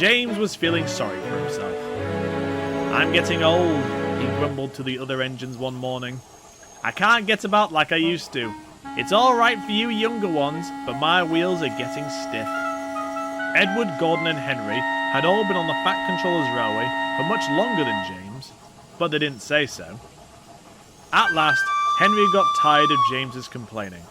James was feeling sorry for himself. "I'm getting old," he grumbled to the other engines one morning. "I can't get about like I used to. It's alright for you younger ones, but my wheels are getting stiff." Edward, Gordon and Henry had all been on the Fat Controller's railway for much longer than James, but they didn't say so. At last, Henry got tired of James's complaining.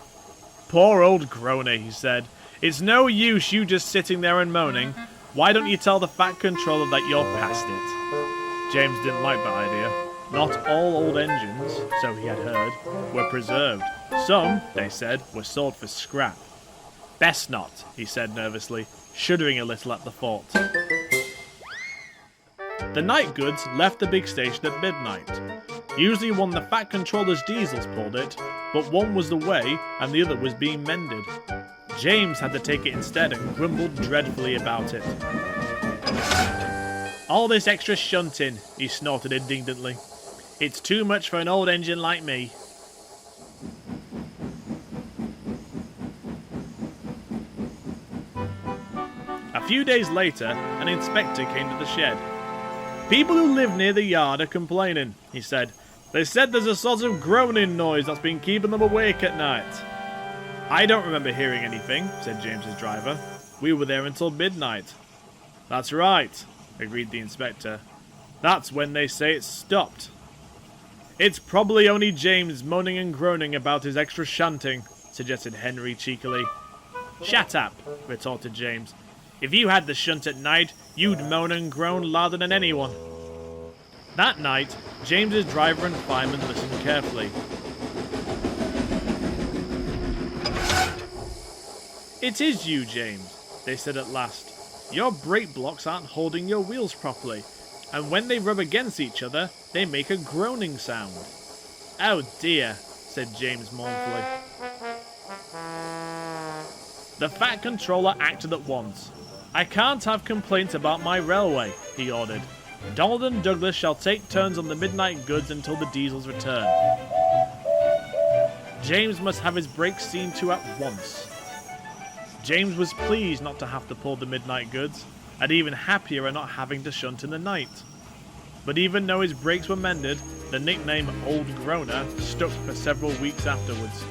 "Poor old Groaner," he said. "It's no use you just sitting there and moaning. Why don't you tell the Fat Controller that you're past it?" James didn't like that idea. Not all old engines, so he had heard, were preserved. Some, they said, were sold for scrap. "Best not," he said nervously, shuddering a little at the thought. The night goods left the big station at midnight. Usually one of the Fat Controller's diesels pulled it, but one was away and the other was being mended. James had to take it instead and grumbled dreadfully about it. "All this extra shunting," he snorted indignantly. "It's too much for an old engine like me." A few days later, an inspector came to the shed. "People who live near the yard are complaining," he said. "They said there's a sort of groaning noise that's been keeping them awake at night." "I don't remember hearing anything," said James's driver. "We were there until midnight." "That's right," agreed the inspector. "That's when they say it's stopped." "It's probably only James moaning and groaning about his extra shunting," suggested Henry cheekily. "Shut up," retorted James. "If you had the shunt at night, you'd moan and groan louder than anyone." That night, James's driver and fireman listened carefully. "It is you, James," they said at last. "Your brake blocks aren't holding your wheels properly, and when they rub against each other, they make a groaning sound." "Oh dear," said James mournfully. The Fat Controller acted at once. "I can't have complaints about my railway," he ordered. "Donald and Douglas shall take turns on the midnight goods until the diesels return." James must have his brakes seen to at once. James was pleased not to have to pull the midnight goods, and even happier at not having to shunt in the night. But even though his brakes were mended, the nickname Old Groaner stuck for several weeks afterwards.